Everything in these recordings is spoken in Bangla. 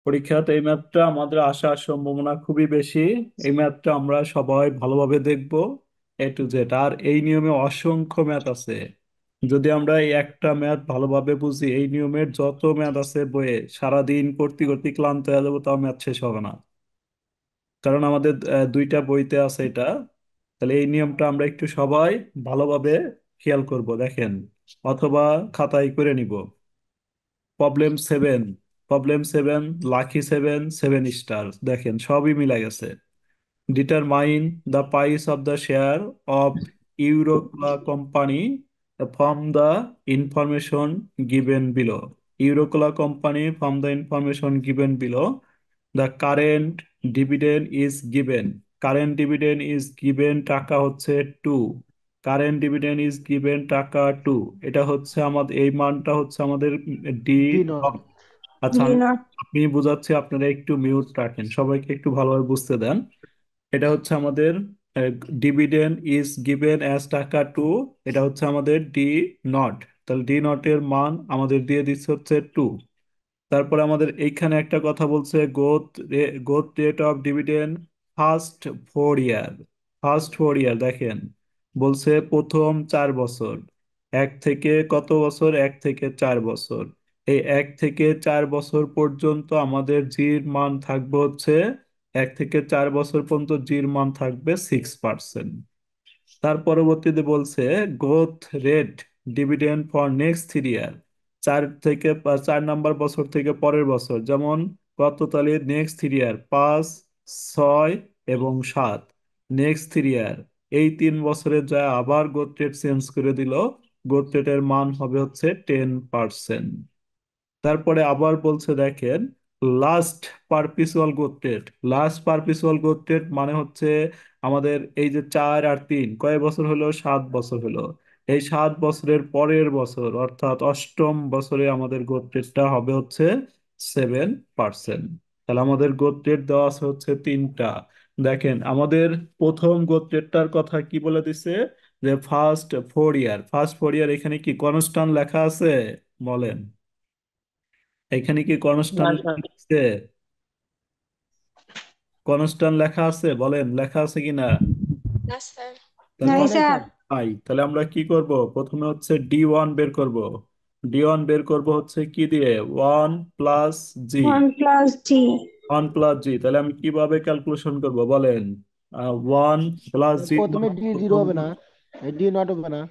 পরীক্ষাতে এই ম্যাথটা আমাদের আসার সম্ভাবনা খুবই বেশি। এই ম্যাথটা আমরা সবাই ভালোভাবে দেখব, A to Z। আর এই নিয়মে অসংখ্য ম্যাথ আছে। যদি আমরা এই একটা ম্যাথ ভালোভাবে বুঝি, এই নিয়মের যত ম্যাথ আছে বইয়ে সারাদিন করতে করতে ক্লান্ত হয়ে যাবো, তাও ম্যাথ শেষ হবে না। কারণ আমাদের দুইটা বইতে আছে এটা। তাহলে এই নিয়মটা আমরা একটু সবাই ভালোভাবে খেয়াল করব, দেখেন, অথবা খাতায় করে নিব। প্রবলেম 7, প্রবলেম 7, লাকি 7, 7 স্টার, দেখেন সবই মিলে গেছে। Determine the price of the share of Euro Cola company from the information given below. Euro Cola company from the information given below. The current dividend is given. Current dividend is given টাকা হচ্ছে 2। কারেন্ট ডিভিডেন্ড ইজ গিভেন টাকা 2। এটা হচ্ছে আমাদের, এই মানটা হচ্ছে আমাদের ডি। D not. আচ্ছা, ডি নট। আপনি বুঝাচ্ছি, আপনারা একটু মিউট রাখেন, সবাইকে একটু ভালোভাবে বুঝতে দেন। এটা হচ্ছে আমাদের ডিভিডেন্ড ইজ গিভেন অ্যাজ টাকা 2। এটা হচ্ছে আমাদের ডি নট। তাহলে ডি নটের মান আমাদের দিয়ে দিচ্ছে হচ্ছে 2। তারপরে আমাদের এইখানে একটা কথা বলছে, growth rate of dividend first 4 year. First 4 ইয়ার, দেখেন বলছে প্রথম 4 বছর। 1 থেকে কত বছর? 1 থেকে 4 বছর। এই 1 থেকে 4 বছর পর্যন্ত আমাদের জির মান থাকবে হচ্ছে, 1 থেকে 4 বছর পর্যন্ত জির মান থাকবে 6%। তার পরবর্তীতে বলছে growth rate dividend for next 3 year. 4 number বছর থেকে পরের বছর, যেমন কত, তাহলে নেক্সট 3 ইয়ার 5, 6 এবং 7। নেক্সট 3 ইয়ার, এই 3 বছরে যা আবার গ্রোথ রেট চেঞ্জ করে দিল, গ্রোথ রেটের মান হবে হচ্ছে 10%। তারপরে আবার বলছে, দেখেন, last perpetual growth rate. Last perpetual growth rate মানে হচ্ছে আমাদের এই যে 4 আর 3 কয় বছর হলো? 7 বছর হলো। এই 7 বছরের পরের বছর অর্থাৎ অষ্টম বছরে আমাদের গ্রোথ রেটটা হবে হচ্ছে 7%। তাহলে আমাদের গ্রোথ রেট দেওয়া আছে হচ্ছে তিনটা। দেখেন আমাদের প্রথম গ্রোথ রেটটার কথা কি বলে দিছে, যে ফার্স্ট 4 ইয়ার। ফার্স্ট 4 ইয়ার এখানে কি কনস্ট্যান্ট লেখা আছে? বলেন, এখানে কি না কনস্ট্যান্ট স্যার। লেখা আছে? কনস্ট্যান্ট লেখা আছে? বলেন, লেখা আছে কিনা? না স্যার। তাহলে নাই লেখা নেই স্যার। স্যার। নাই, তাহলে আমরা কি করব? প্রথমে হচ্ছে D1 বের করব। D1 বের করব হচ্ছে কি দিয়ে? 1 + G। 1 + G। 1 + G, তাহলে আমি কিভাবে ক্যালকুলেশন করব বলেন? 1 + G প্রথমে ডি জিরো হবে না, ডি নট হবে না।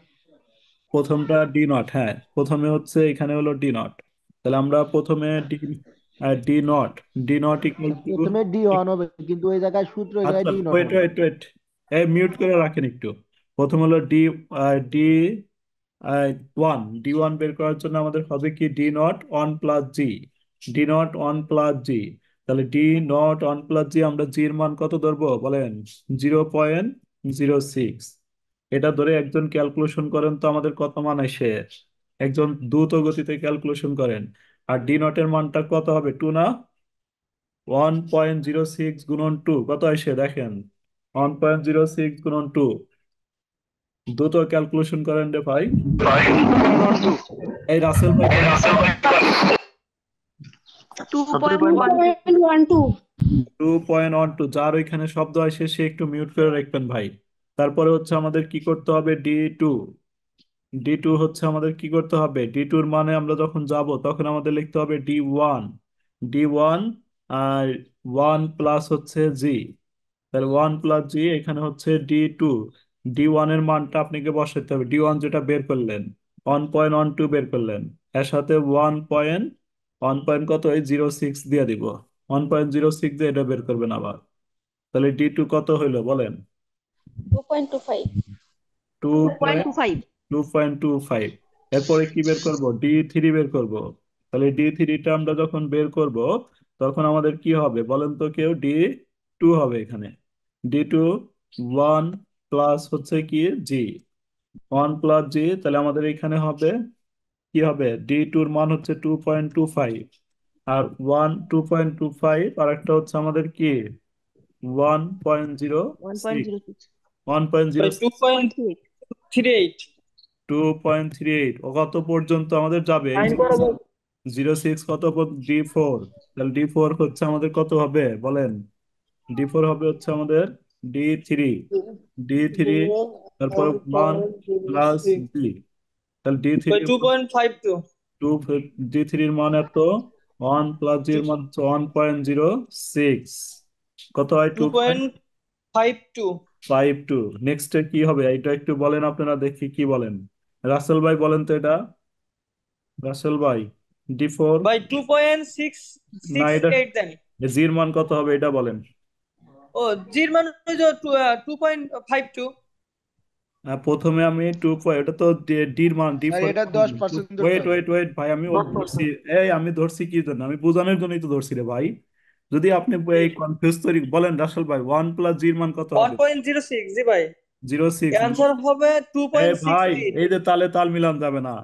প্রথমটা D0, হ্যাঁ, প্রথমে হচ্ছে এখানে হলো D0। তাহলে আমরা প্রথমে D0, D0 ইকুয়াল টু, প্রথমে D1 হবে, কিন্তু ওই জায়গায় সূত্র, ওই জায়গায় আচ্ছা, ডি নট ওয়েট হবে। ওয়েট ওয়েট, এই মিউট করে রাখেন একটু। প্রথম হলো ডি D1 বের করার জন্য আমাদের হবে কি, D0 1 + G। D0 1 + G, তাহলে D0 1 + G, আমরা জির মান কত ধরবো বলেন? 0.06। এটা ধরে একজন ক্যালকুলেশন করেন তো আমাদের কত মান আসে? একজন দ্রুত গতিতে ক্যালকুলেশন করেন। আর D0 এর মানটা কত হবে? 2 না? 1.06 × 2 কত আসে দেখেন? 1.06 × 2। দ্রুত ক্যালকুলেশন করেন রে ভাই। এই রাসেল ভাই কত? Two two point point one two 2.12। 2.12। যার ওইখানে শব্দ আসে সে একটু মিউট করে রাখবেন ভাই। তারপরে হচ্ছে আমাদের কি করতে হবে? D2। D2 হচ্ছে আমাদের কি করতে হবে? D2-র মানে আমরা যখন যাব তখন আমাদের লিখতে হবে D1। D1 আর 1 + হচ্ছে G। তাহলে 1 + G, এখানে হচ্ছে D2। D1 এর মানটা আপনাকে বসাতে হবে, D1 যেটা বের করলেন, 1.12 বের করলেন, এর সাথে ওয়ান পয়েন্ট কত, এই 06 দিয়ে দিব। 1.06 দিয়ে এটা বের করবেন আবার। তাহলে D2 কত হইলো বলেন? 2.25। Two two point point two five 2.25। এরপরে কি বের করব? D3 বের করব। তাহলে D3টা আমরা যখন বের করব তখন আমাদের কি হবে বলেন তো কেউ? D2 হবে এখানে। D2 ওয়ান প্লাস হচ্ছে কি, জি। 1 + G, তাহলে আমাদের এখানে হবে কি হবে? D2-র মান হচ্ছে 2.25। আর 2.25, আর একটা হচ্ছে আমাদের কি, 1.06। One point zero six one point zero two point 3.8। 2.38 ও কত পর্যন্ত আমাদের যাবে? এই সাইন যে করাবো। 06 কত, D4। তাহলে D4 হচ্ছে আমাদের কত হবে বলেন? D4 হবে হচ্ছে আমাদের D3। D3 তারপরে 1 + D। তাহলে D3 ভাই 2.52। টু, D3 এর মান এত, 1 + এর মান হচ্ছে 1.06। কত হয়? Two two point five two 5.2। Next কি হবে এটা একটু বলেন আপনারা, দেখি কি বলেন। রাসেল ভাই বলেন তো এটা, রাসেল ভাই। D4 ভাই টু পয়েন্ট সিক্স না, সিক্স এটা এইট দেন। জির মান কত হবে এটা বলেন। ও জির মান ওই যে 2.52। প্রথমে আমি এটা তো ডির মান, স্যার D4 এটা 10% ধরতে ওয়েট হবে। ওয়েট ওয়েট ভাই, আমি ধরছি। এই আমি ধরছি কি জন্য, আমি বোঝানোর জন্যই তো ধরছি রে ভাই। যদি আপনি এই কনফিউজ তৈরি বলেন, রাসেল ভাই 1 + জির মান কত ওয়ান হবে? পয়েন্ট জিরো সিক্স জি ভাই। 06। অ্যান্সার হবে টু এই পয়েন্ট সিক্স ভাই, এইট এই যে তালে তাল মিলান যাবে না।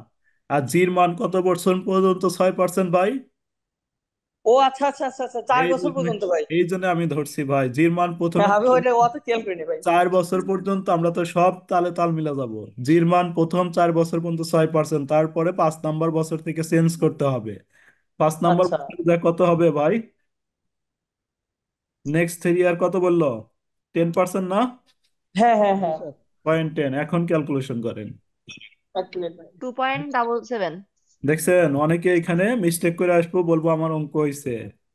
আর জির মান কত পার্সেন্ট পর্যন্ত? 6% ভাই। ও আচ্ছা আচ্ছা আচ্ছা আচ্ছা, 4 বছর জন্য পর্যন্ত ভাই। এই জন্য আমি ধরছি ভাই, জির মান প্রথমে হ্যাঁ আমি ওইটা অত খেয়াল করিনি ভাই। 4 বছর পর্যন্ত, আমরা তো সব তালে তাল মিলা যাব। জির মান প্রথম 4 বছর পর্যন্ত 6%, তারপরে 5 নাম্বার বছর থেকে চেঞ্জ করতে হবে। 5 নাম্বার আচ্ছা। বছর যা কত হবে ভাই? নেক্সট 3 ইয়ার কত বললো? 10% না? হ্যাঁ হ্যাঁ জি হ্যাঁ। স্যার। 0.10। এখন ক্যালকুলেশন করেন। এক মিনিট ভাই। 2.77। দেখছেন, অনেকে এখানে মিস্টেক করে আসবো, বলবো আমার অঙ্ক হয়েছে,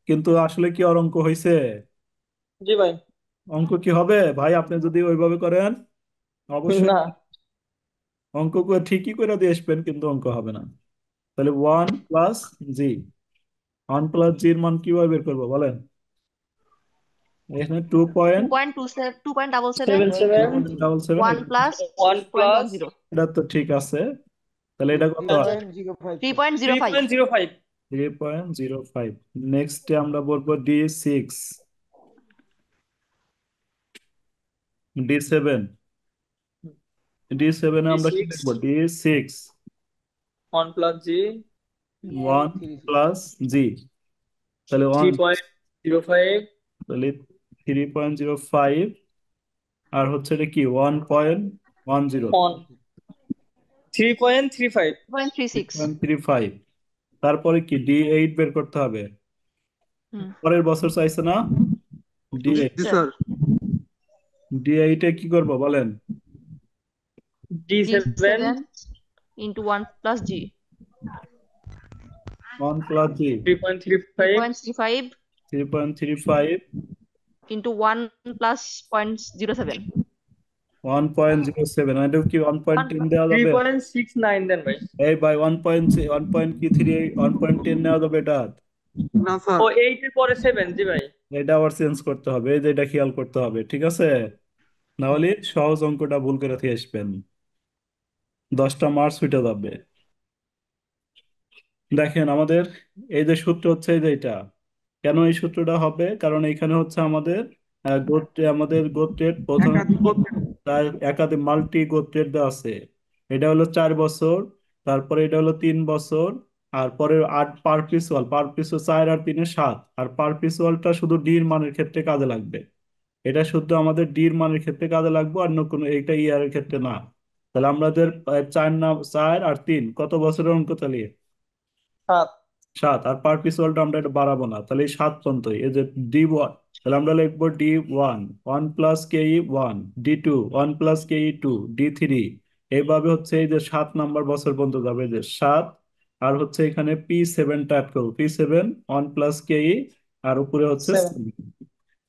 কিন্তু আসলে কি ওর অঙ্ক হয়েছে? জি ভাই। অঙ্ক কি হবে ভাই আপনি যদি ওইভাবে করেন? অবশ্যই না। অঙ্ক ঠিকই করে দিয়ে আসবেন, কিন্তু অঙ্ক হবে না। তাহলে 1 + জি, 1 + জির মান কিভাবে বের করবো বলেন? এখানে 2.27, 2.77, seven seven 2.77, 1 plus one plus 0.10, এটা তো ঠিক আছে। তাহলে এটা কত থ্রি হয়? Point zero five sir. 3.05। 3.05। 3.05। নেক্সটে আমরা বলবো D6, D7। D7 এ জি আমরা কি সিক্স লিখবো? D6, one plus G three one point three six plus G. তাহলে থ্রি পয়েন্ট জিরো ফাইভ তাহলে 3.05। আর হচ্ছে এটা কি? 1.10। অন 3.35। 2.36। 3.35। তারপরে কি D8 বের করতে হবে। হুম। পরের বছর চাইছে না? D8। জি স্যার, স্যার। D8 এ কি করবো বলেন? D7 D7 into 1 plus G, 1 + জি। 3.35 3.35 3.35। into 1 plus 0.07, 1.07। এটা কি 1 1.10 দেওয়া যাবে? 3.69 দেন ভাই। এই ভাই 1.3, 1.10 নেওয়া যাবে এটা? না স্যার। ও এইট এর পরে সেভেন জি ভাই। এটা আবার চেঞ্জ করতে হবে, এই যে এটা খেয়াল করতে হবে, ঠিক আছে? না হুম। হলে সহজ অঙ্কটা ভুল করে দিয়ে আসবেন, 10টা মার্কস উঠে যাবে। দেখেন আমাদের এই যে সূত্র হচ্ছে এই যে এটা, কেন এই সূত্রটা হবে? কারণ এখানে হচ্ছে আমাদের আমাদের গোত্রের প্রথমে তার একাধিক মাল্টি গোত্রের দেওয়া আছে। এটা হলো 4 বছর, তারপরে এটা হলো 3 বছর, আর পরে 8 পারপিচুয়াল, পারপিচুয়াল 4 আর 3 এ 7, আর পারপিচুয়ালটা শুধু ডির মানের ক্ষেত্রে কাজে লাগবে। এটা শুধু আমাদের ডির মানের ক্ষেত্রে কাজে লাগবে, অন্য কোনো এটা ইয়ারের ক্ষেত্রে না। তাহলে আমাদের 4 আর 3 কত বছরের অঙ্ক চালিয়ে? সাত। 7। আর পার পিস ওয়ালটা আমরা এটা বাড়াবো না, তাহলে এই 7 পর্যন্তই। এই যে D1, তাহলে আমরা লিখবো D1, 1 + KE 1, D2, 1 + KE 2, D3। এইভাবে হচ্ছে এই যে 7 নাম্বার বছর পর্যন্ত যাবে, এই যে 7। আর হচ্ছে এখানে P7টা অ্যাড করবো, P7, 1 + KE, আর উপরে হচ্ছে সেভেন 7।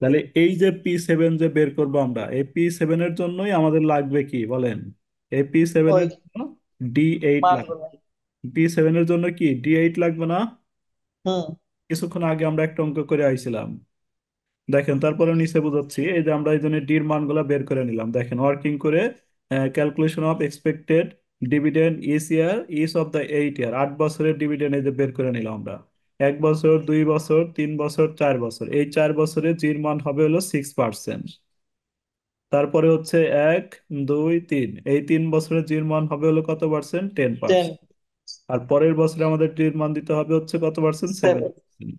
তাহলে এই যে P7 যে বের করবো আমরা, এই P7 এর জন্যই আমাদের লাগবে কি বলেন? এই P7 ওই এর জন্য D8 লাগবে। মানগুলো। P7 এর জন্য কি D8 লাগবে না? হুম। কিছুক্ষণ আগে আমরা একটা অঙ্ক করে আইছিলাম, দেখেন। তারপরে নিচে বুঝাচ্ছি, এই যে আমরা এই জন্য ডির মানগুলো বের করে নিলাম, দেখেন ওয়ার্কিং করে। Calculation of expected dividend each year, each of the 8 year, 8 বছরের ডিভিডেন্ড এই যে বের করে নিলাম আমরা। 1 বছর, 2 বছর, 3 বছর, 4 বছর, এই 4 বছরে জির মান হবে হলো 6%। তারপরে হচ্ছে 1, 2, 3, এই 3 বছরের জির মান হবে হলো কত পার্সেন্ট? Ten ten. পার্সেন্ট আর পরের বছরে আমাদের জির মান দিতে হবে হচ্ছে কত পার্সেন্ট? সেভেন। সেভেন।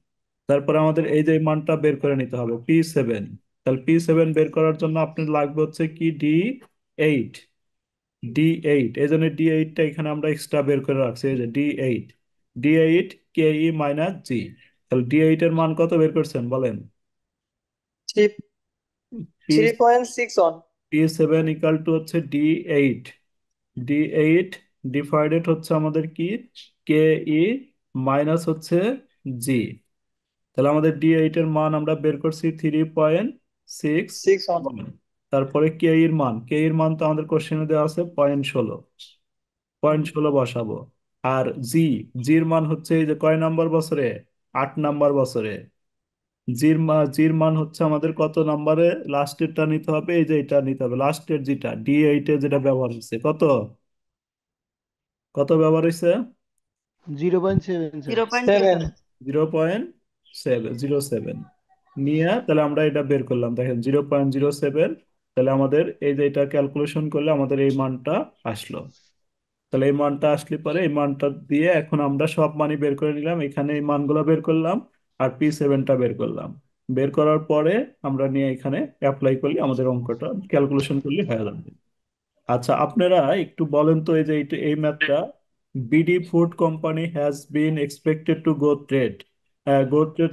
তারপরে আমাদের এই যে মানটা বের করে নিতে হবে P7। তাহলে P7 বের করার জন্য আপনার লাগবে হচ্ছে কি D8। D8, এই জন্য D8টা এখানে আমরা এক্সট্রা বের করে রাখছি, এই যে D8। D8 কে ই মাইনাস জি। তাহলে D8 এর মান কত বের করছেন বলেন? পি 3.61 P7 ইকাল টু হচ্ছে D8। D8 ডিভাইডেড হচ্ছে আমাদের কি, কে ই মাইনাস হচ্ছে জি। তাহলে আমাদের D8 এর মান আমরা বের করছি 3.6। 61 তারপরে কে এর মান তো আমাদের কোশ্চেনে দেওয়া আছে 0.16। 0.16 বসাবো। আর জি, জির মান হচ্ছে এই যে কয় নাম্বার বছরে, 8 নাম্বার বছরে। জির মান হচ্ছে আমাদের কত নাম্বারে, লাস্টেরটা নিতে হবে, এই যে এটা নিতে হবে, লাস্টের যেটা D8 যেটা ব্যবহার হচ্ছে, কত কত ব্যবহার হয়েছে? 0.7 স্যার। 7 0.707 নিয়ে তাহলে আমরা এটা বের করলাম, দেখেন 0.07। তাহলে আমাদের এই যে এটা ক্যালকুলেশন করলে আমাদের এই মানটা আসলো। তাহলে এই মানটা আসলে পরে এই মানটা দিয়ে এখন আমরা সব মানই বের করে নিলাম, এখানে এই মানগুলো বের করলাম আর P7টা বের করলাম। বের করার পরে আমরা নিয়ে এখানে অ্যাপ্লাই করলে আমাদের অঙ্কটা ক্যালকুলেশন করলে হয়ে যাবে। আচ্ছা, আপনারা একটু বলেন তো, এই যে এই ম্যাথটা, BD food company has been expected to growth rate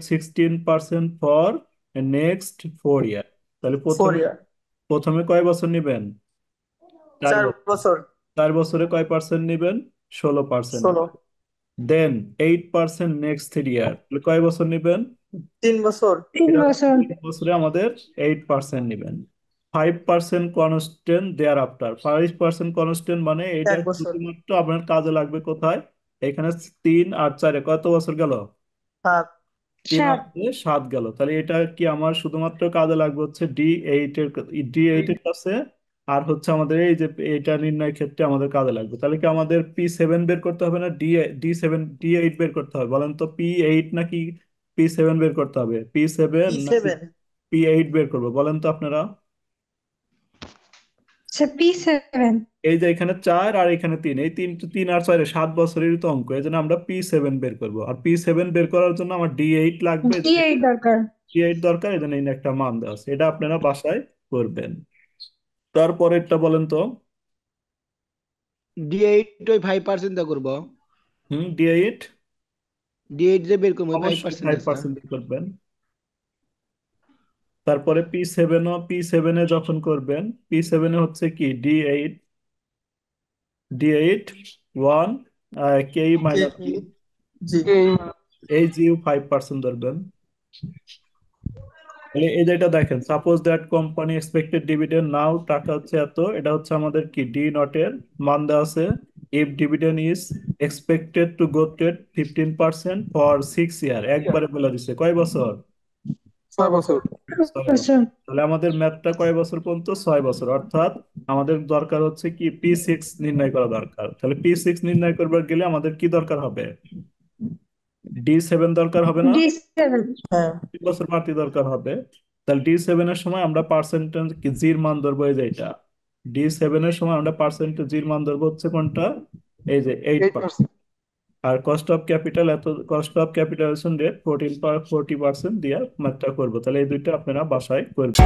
16% for next 4 ইয়ার। তাহলে 4 প্রথমে ইয়ার প্রথমে কয় বছর নিবেন? 4 4 বছর। বছর 4 বছরে কয় পার্সেন্ট নিবেন? 16% 16 নিবেন। দেন 8% নেক্সট 3 ইয়ার, তাহলে কয় বছর নিবেন? 3 বছর 3 বছরে আমাদের 8% নিবেন। 5% কনস্ট্যান্ট দেয়ার আফটার, 5% কনস্ট্যান্ট মানে এটা 1 বছর শুধুমাত্র আপনার কাজে লাগবে কোথায়? এখানে 3 আর 4 কত বছর গেল? 7 3 আর 7 গেল। তাহলে এটা কি আমার শুধুমাত্র কাজে লাগবে হচ্ছে D8 এর কাছে, আর হচ্ছে আমাদের এই যে এটা নির্ণয় ক্ষেত্রে আমাদের কাজে লাগবে। তাহলে কি আমাদের P7 বের করতে হবে না D8 বের করতে হবে? বলেন তো, P8 নাকি P7 বের করতে হবে? P7 নাকি P7 P8 বের করবো বলেন তো আপনারা? আচ্ছা P7 এই যে এখানে 4 আর এখানে 3, এই 3 আর 4 7 বছরের তো অঙ্ক, এই জন্য আমরা P7 বের করবো। আর P7 বের করার জন্য আমার D8 লাগবে। D8 দরকার। D8 দরকার, এই জন্য এই একটা মান দেওয়া আছে, এটা আপনারা বাসায় করবেন। তারপরেরটা বলেন তো। D8 ওই 5% দা করব। D8 D8 যে বের করব ওই অবশ্যই 5% ফাইভ আছে। পার্সেন্ট করবেন। তারপরে P7 যখন করবেন, P7 হচ্ছে কি D8 1 কে মাইনাস জি এই জিও 5% ধরবেন। তাহলে এই যেটা দেখেন, suppose that company expected dividend now, টাকা হচ্ছে এত, এটা হচ্ছে আমাদের কি ডি নটের মান দেওয়া আছে। If dividend is expected to growth rate 15% for 6 ইয়ার, একবারে বলে দিচ্ছে কয় বছর? 6 বছর। 6 বছর। তাহলে আমাদের ম্যাথটা কয় বছর পর্যন্ত? 6 বছর। অর্থাৎ আমাদের দরকার হচ্ছে কি P6 নির্ণয় করা দরকার। তাহলে P6 নির্ণয় করবার গেলে আমাদের কি দরকার হবে? D7 দরকার হবে না? D7 হ্যাঁ 3 বছর বাড়তি দরকার হবে। তাহলে D7 এর সময় আমরা পার্সেন্টেজ জির মান ধরবো, এই যে এটা D7 এর সময় আমরা পার্সেন্টেজ মান ধরবো হচ্ছে কোনটা? এই যে 8%। আর কস্ট অফ ক্যাপিটালাইজেশন রেট 40% দিয়ে ম্যাথটা করবো। তাহলে এই দুইটা আপনারা বাসায় করবেন।